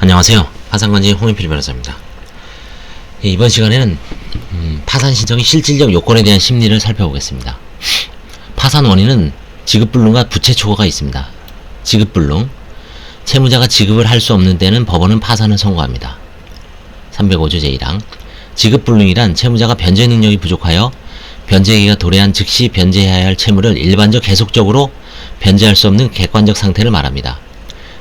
안녕하세요. 파산관진 홍인필 변호사입니다. 이번 시간에는 파산 신청의 실질적 요건에 대한 심리를 살펴보겠습니다. 파산 원인은 지급불능과 부채 초과가 있습니다. 지급불능, 채무자가 지급을 할 수 없는 때는 법원은 파산을 선고합니다. 305조 제1항, 지급불능이란 채무자가 변제 능력이 부족하여 변제기가 도래한 즉시 변제해야 할 채무를 일반적 계속적으로 변제할 수 없는 객관적 상태를 말합니다.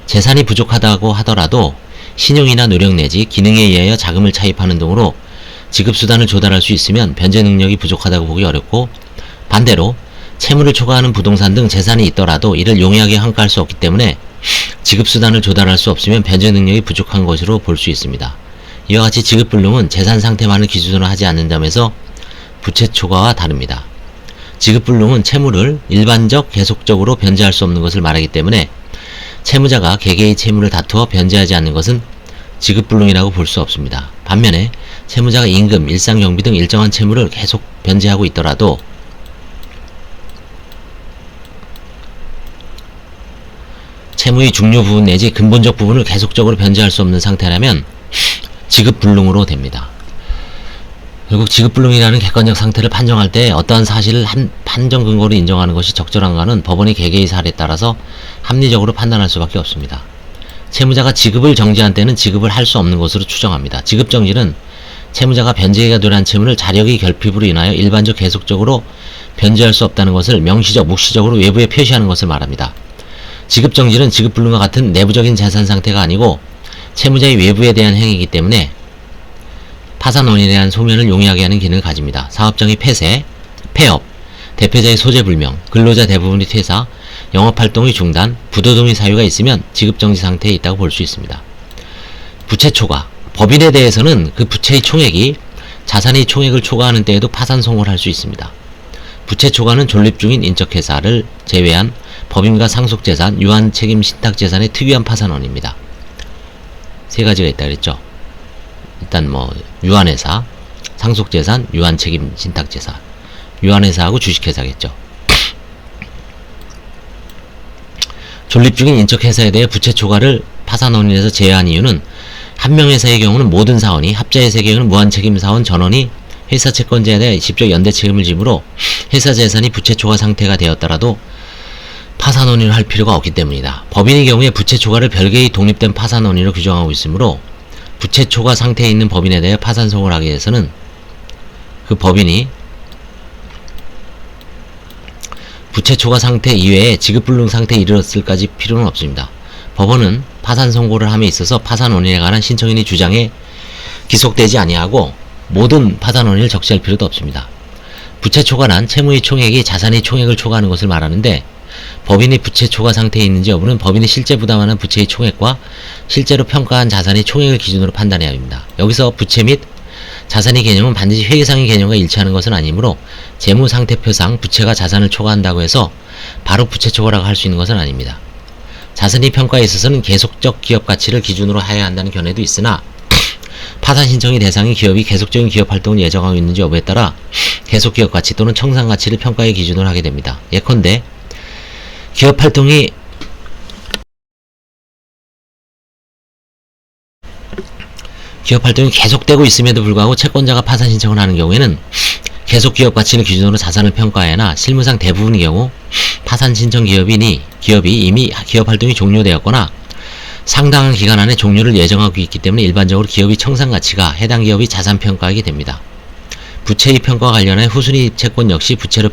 재산이 부족하다고 하더라도 신용이나 노력 내지 기능에 의하여 자금을 차입하는 등으로 지급수단을 조달할 수 있으면 변제 능력이 부족하다고 보기 어렵고, 반대로 채무를 초과하는 부동산 등 재산이 있더라도 이를 용이하게 환가할 수 없기 때문에 지급수단을 조달할 수 없으면 변제 능력이 부족한 것으로 볼 수 있습니다. 이와 같이 지급불능은 재산 상태만을 기준으로 하지 않는 점에서 부채 초과와 다릅니다. 지급불능은 채무를 일반적 계속적으로 변제할 수 없는 것을 말하기 때문에 채무자가 개개의 채무를 다투어 변제하지 않는 것은 지급불능이라고 볼 수 없습니다. 반면에 채무자가 임금, 일상경비 등 일정한 채무를 계속 변제하고 있더라도 채무의 중요 부분 내지 근본적 부분을 계속적으로 변제할 수 없는 상태라면 지급불능으로 됩니다. 결국 지급불능이라는 객관적 상태를 판정할 때 어떠한 사실을 판정 근거로 인정하는 것이 적절한가는 법원의 개개의 사례에 따라서 합리적으로 판단할 수밖에 없습니다. 채무자가 지급을 정지한 때는 지급을 할 수 없는 것으로 추정합니다. 지급정지는 채무자가 변제기가 도래한 채무를 자력의 결핍으로 인하여 일반적 계속적으로 변제할 수 없다는 것을 명시적, 묵시적으로 외부에 표시하는 것을 말합니다. 지급정지는 지급불능과 같은 내부적인 재산 상태가 아니고 채무자의 외부에 대한 행위이기 때문에 파산 원인에 대한 소면을 용이하게 하는 기능을 가집니다. 사업장의 폐쇄, 폐업, 대표자의 소재 불명, 근로자 대부분의 퇴사, 영업활동의 중단, 부도 등의 사유가 있으면 지급정지 상태에 있다고 볼 수 있습니다. 부채 초과, 법인에 대해서는 그 부채의 총액이 자산의 총액을 초과하는 때에도 파산 선고를 할 수 있습니다. 부채 초과는 존립 중인 인적회사를 제외한 법인과 상속재산, 유한책임 신탁재산의 특유한 파산원입니다. 세 가지가 있다 그랬죠. 일단 유한회사, 상속재산, 유한책임 신탁재산. 유한회사하고 주식회사겠죠. 존립 중인 인적회사에 대해 부채 초과를 파산원인에서 제외한 이유는 한명회사의 경우는 모든 사원이, 합자회사의 경우는 무한책임사원 전원이 회사 채권자에 대해 직접 연대 책임을 지므로 회사 재산이 부채 초과 상태가 되었더라도 파산원인을 할 필요가 없기 때문이다. 법인의 경우에 부채 초과를 별개의 독립된 파산원인으로 규정하고 있으므로 부채 초과 상태에 있는 법인에 대해 파산 선고를 하기 위해서는 그 법인이 부채 초과 상태 이외에 지급불능 상태에 이르렀을까지 필요는 없습니다. 법원은 파산 선고를 함에 있어서 파산 원인에 관한 신청인의 주장에 기속되지 아니하고 모든 파산 원인을 적시할 필요도 없습니다. 부채 초과란 채무의 총액이 자산의 총액을 초과하는 것을 말하는데, 법인이 부채 초과 상태에 있는지 여부는 법인이 실제 부담하는 부채의 총액과 실제로 평가한 자산의 총액을 기준으로 판단해야 합니다. 여기서 부채 및 자산의 개념은 반드시 회계상의 개념과 일치하는 것은 아니므로 재무상태표상 부채가 자산을 초과한다고 해서 바로 부채 초과라고 할 수 있는 것은 아닙니다. 자산의 평가에 있어서는 계속적 기업 가치를 기준으로 해야 한다는 견해도 있으나, 파산 신청의 대상이 기업이 계속적인 기업 활동을 예정하고 있는지 여부에 따라 계속 기업 가치 또는 청산 가치를 평가의 기준으로 하게 됩니다. 예컨대 기업 활동이 계속되고 있음에도 불구하고 채권자가 파산 신청을 하는 경우에는 계속 기업 가치를 기준으로 자산을 평가해야 하나, 실무상 대부분의 경우 파산 신청 기업이 이미 기업 활동이 종료되었거나 상당한 기간 안에 종료를 예정하고 있기 때문에 일반적으로 기업의 청산 가치가 해당 기업의 자산 평가하게 됩니다. 부채의 평가와 관련해 후순위 채권 역시 부채로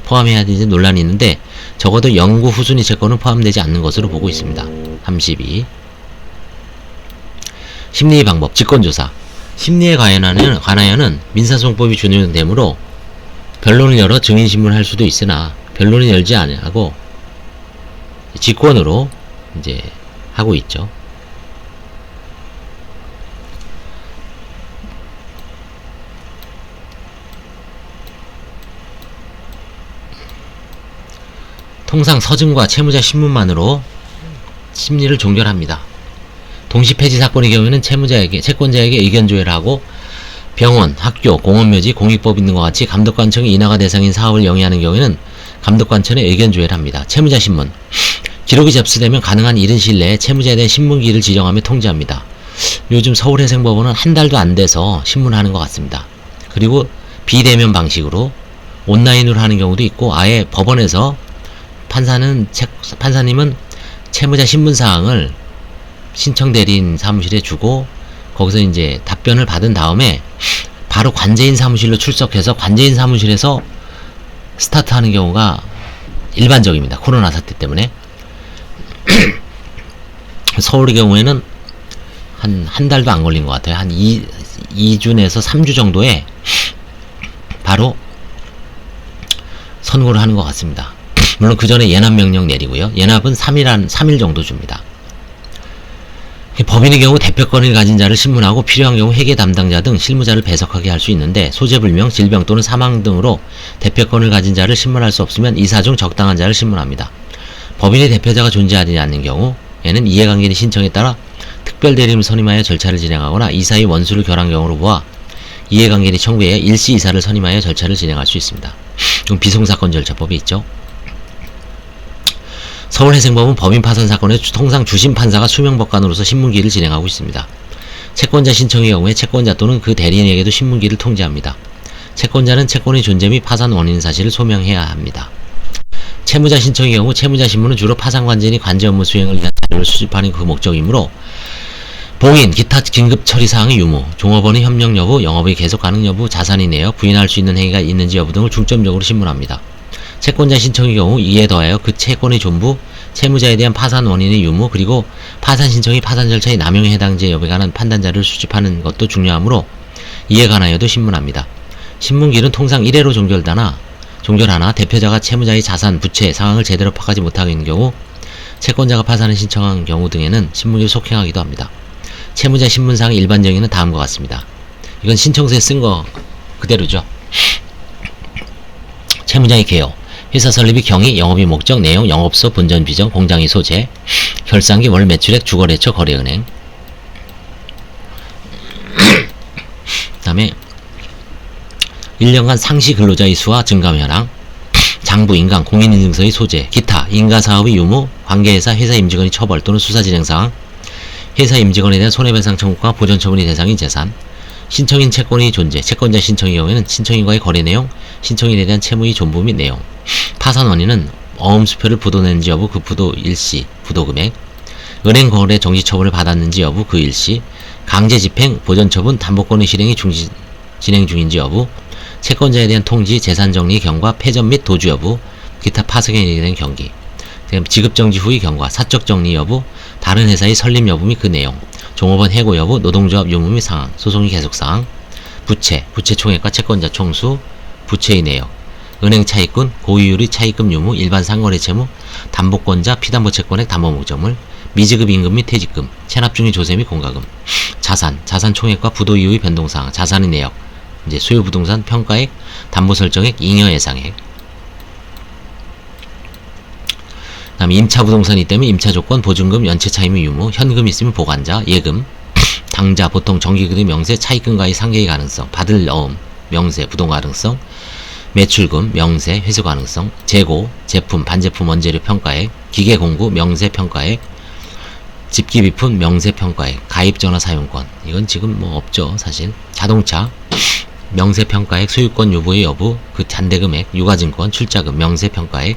포함해야 되는지 논란이 있는데, 적어도 영구 후순위 채권은 포함되지 않는 것으로 보고 있습니다. 32. 심리의 방법, 직권조사. 심리에 관하여는 민사소송법이 준용되므로 변론을 열어 증인신문을 할 수도 있으나 변론을 열지 않고 직권으로 이제 하고 있죠. 통상 서증과 채무자 신문만으로 심리를 종결합니다. 동시폐지 사건의 경우에는 채권자에게 의견조회를 하고 병원, 학교, 공원묘지, 공익법 있는 것 같이 감독관청이 인하가 대상인 사업을 영위하는 경우에는 감독관청에 의견조회를 합니다. 채무자 신문. 기록이 접수되면 가능한 이른 시일 내에 채무자에 대한 신문기일을 지정하며 통지합니다. 요즘 서울회생법원은 한 달도 안 돼서 신문하는 것 같습니다. 그리고 비대면 방식으로 온라인으로 하는 경우도 있고, 아예 법원에서 판사님은 채무자 신문사항을 신청대리인 사무실에 주고, 거기서 이제 답변을 받은 다음에 바로 관제인 사무실로 출석해서 관제인 사무실에서 스타트하는 경우가 일반적입니다. 코로나 사태 때문에. 서울의 경우에는 한 달도 안 걸린 것 같아요. 한 2주에서 3주 정도에 바로 선고를 하는 것 같습니다. 물론 그 전에 예납 명령 내리고요. 예납은 3일 정도 줍니다. 법인의 경우 대표권을 가진 자를 신문하고 필요한 경우 회계 담당자 등 실무자를 배석하게 할 수 있는데, 소재불명, 질병 또는 사망 등으로 대표권을 가진 자를 신문할 수 없으면 이사 중 적당한 자를 신문합니다. 법인의 대표자가 존재하지 않는 경우에는 이해관계인 신청에 따라 특별대리인을 선임하여 절차를 진행하거나 이사의 원수를 결한 경우로 보아 이해관계인이 청구해 일시 이사를 선임하여 절차를 진행할 수 있습니다. 그럼 비송사건 절차법이 있죠. 서울회생법은 법인 파산 사건에 통상 주심 판사가 수명법관으로서 신문기일을 진행하고 있습니다. 채권자 신청의 경우에 채권자 또는 그 대리인에게도 신문기일을 통지합니다. 채권자는 채권의 존재 및 파산 원인 사실을 소명해야 합니다. 채무자 신청의 경우 채무자 신문은 주로 파산관제인이 관제 업무 수행을 위한 자료를 수집하는 그 목적이므로 봉인, 기타 긴급 처리 사항의 유무, 종업원의 협력 여부, 영업의 계속 가능 여부, 자산의 내역, 부인할 수 있는 행위가 있는지 여부 등을 중점적으로 신문합니다. 채권자 신청의 경우 이에 더하여 그 채권의 존부, 채무자에 대한 파산 원인의 유무, 그리고 파산 신청이 파산 절차의 남용에 해당지 여부에 관한 판단자를 수집하는 것도 중요하므로 이에 관하여도 신문합니다. 신문기일은 통상 1회로 종결하나 대표자가 채무자의 자산, 부채 상황을 제대로 파악하지 못하고 있는 경우, 채권자가 파산을 신청한 경우 등에는 신문기를 속행하기도 합니다. 채무자 신문사항의 일반 정의는 다음과 같습니다. 이건 신청서에 쓴 거 그대로죠. 채무자의 개요, 회사 설립의 경위, 영업의 목적, 내용, 영업소, 본전 비전, 공장의 소재, 결산기, 월 매출액, 주거래처, 거래은행. 그 다음에 1년간 상시 근로자의 수와 증감 현황, 장부, 인강, 공인인증서의 소재, 기타, 인가사업의 유무, 관계회사, 회사 임직원의 처벌 또는 수사 진행 사항, 회사 임직원에 대한 손해배상 청구가 보전 처분의 대상인 재산, 신청인 채권의 존재, 채권자 신청의 경우에는 신청인과의 거래 내용, 신청인에 대한 채무의 존부 및 내용, 파산 원인은 어음수표를 부도냈는지 여부, 그 부도 일시, 부도 금액, 은행 거래 정지 처분을 받았는지 여부, 그 일시, 강제 집행, 보전 처분, 담보권의 실행이 진행 중인지 여부, 채권자에 대한 통지, 재산 정리 경과, 패전 및 도주 여부, 기타 파생에 대한 경기, 지급 정지 후의 경과, 사적 정리 여부, 다른 회사의 설립 여부 및 그 내용, 종업원 해고 여부, 노동조합 유무 및 상황, 소송의 계속 사항, 부채 총액과 채권자 총수, 부채의 내역, 은행 차입금, 고유율의 차입금 유무, 일반 상거래 채무, 담보권자, 피담보 채권액, 담보 목적물, 미지급 임금 및 퇴직금, 체납 중의 조세 및 공과금, 자산 총액과 부도 이후의 변동사항, 자산의 내역, 이제 소유부동산 평가액, 담보 설정액, 잉여 예상액. 다음에 임차 부동산이 있다면 임차 조건, 보증금, 연체 차임 및 유무, 현금 있으면 보관자, 예금, 당자, 보통 정기금의 명세, 차입금과의 상계의 가능성, 받을 어음, 명세, 부동 가능성, 매출금, 명세, 회수 가능성, 재고, 제품, 반제품 원재료 평가액, 기계 공구, 명세 평가액, 집기 비품, 명세 평가액, 가입 전화 사용권. 이건 지금 뭐 없죠, 사실. 자동차, 명세 평가액, 소유권 유보의 여부, 그 잔대금액, 유가증권, 출자금, 명세 평가액,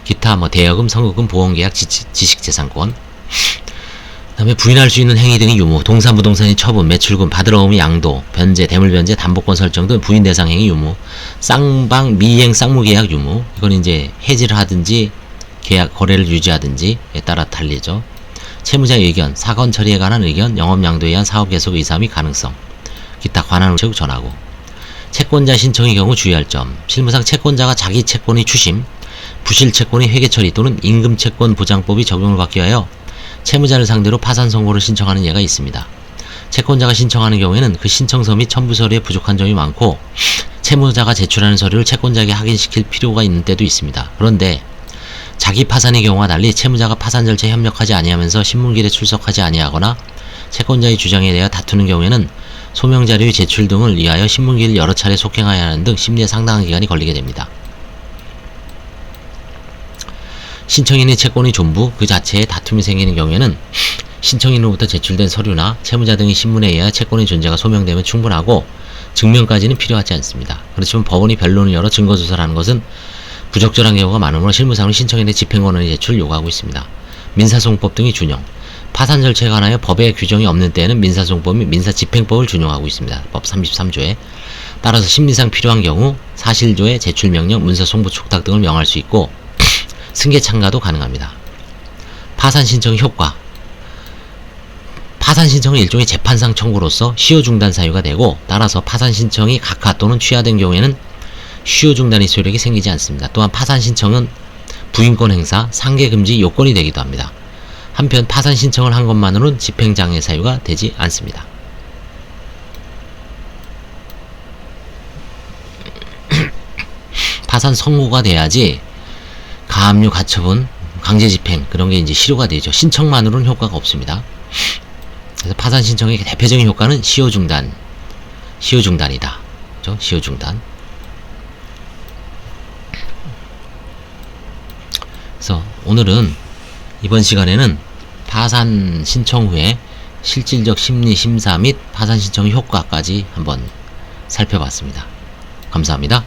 기타 뭐 대여금, 선고금, 보험계약, 지식재산권. 그 다음에 부인할 수 있는 행위 등의 유무, 동산부동산의 처분, 매출금, 받을 어음의 양도, 변제, 대물변제, 담보권 설정 등 부인 대상 행위 유무, 쌍방 미행 쌍무계약 유무, 이건 이제 해지를 하든지 계약 거래를 유지하든지에 따라 달리죠. 채무자의 의견, 사건 처리에 관한 의견, 영업 양도에 의한 사업 계속 의사 및 가능성, 기타 관한 우체국 전하고. 채권자 신청의 경우 주의할 점, 실무상 채권자가 자기 채권의 추심, 부실 채권의 회계 처리 또는 임금 채권 보장법이 적용을 받기 위하여 채무자를 상대로 파산 선고를 신청하는 예가 있습니다. 채권자가 신청하는 경우에는 그 신청서 및 첨부 서류에 부족한 점이 많고 채무자가 제출하는 서류를 채권자에게 확인시킬 필요가 있는 때도 있습니다. 그런데 자기 파산의 경우와 달리 채무자가 파산 절차에 협력하지 아니하면서 신문기일에 출석하지 아니하거나 채권자의 주장에 대하여 다투는 경우에는 소명자료의 제출 등을 위하여 신문기일을 여러 차례 속행하여야 하는 등 심리에 상당한 기간이 걸리게 됩니다. 신청인의 채권의 존부 그 자체에 다툼이 생기는 경우에는 신청인으로부터 제출된 서류나 채무자 등의 신문에 의하여 채권의 존재가 소명되면 충분하고 증명까지는 필요하지 않습니다. 그렇지만 법원이 변론을 열어 증거조사를 하는 것은 부적절한 경우가 많으므로 실무상으로 신청인의 집행권의 제출을 요구하고 있습니다. 민사소송법 등의 준용 파산 절차에 관하여 법의 규정이 없는 때에는 민사소송법 및 민사집행법을 준용하고 있습니다. 법 33조에 따라서 심리상 필요한 경우 사실조의 제출명령, 문서송부 촉탁 등을 명할 수 있고 승계 참가도 가능합니다. 파산 신청 효과 파산 신청은 일종의 재판상 청구로서 시효 중단 사유가 되고 따라서 파산 신청이 각하 또는 취하된 경우에는 시효 중단의 효력이 생기지 않습니다. 또한 파산 신청은 부인권 행사, 상계 금지 요건이 되기도 합니다. 한편 파산 신청을 한 것만으로는 집행장애 사유가 되지 않습니다. 파산 선고가 돼야지 가압류, 가처분, 강제집행 그런 게 이제 실효가 되죠. 신청만으로는 효과가 없습니다. 그래서 파산 신청의 대표적인 효과는 시효 중단이다. 그렇죠? 시효 중단. 그래서 오늘은 이번 시간에는 파산 신청 후에 실질적 심리 심사 및 파산 신청의 효과까지 한번 살펴봤습니다. 감사합니다.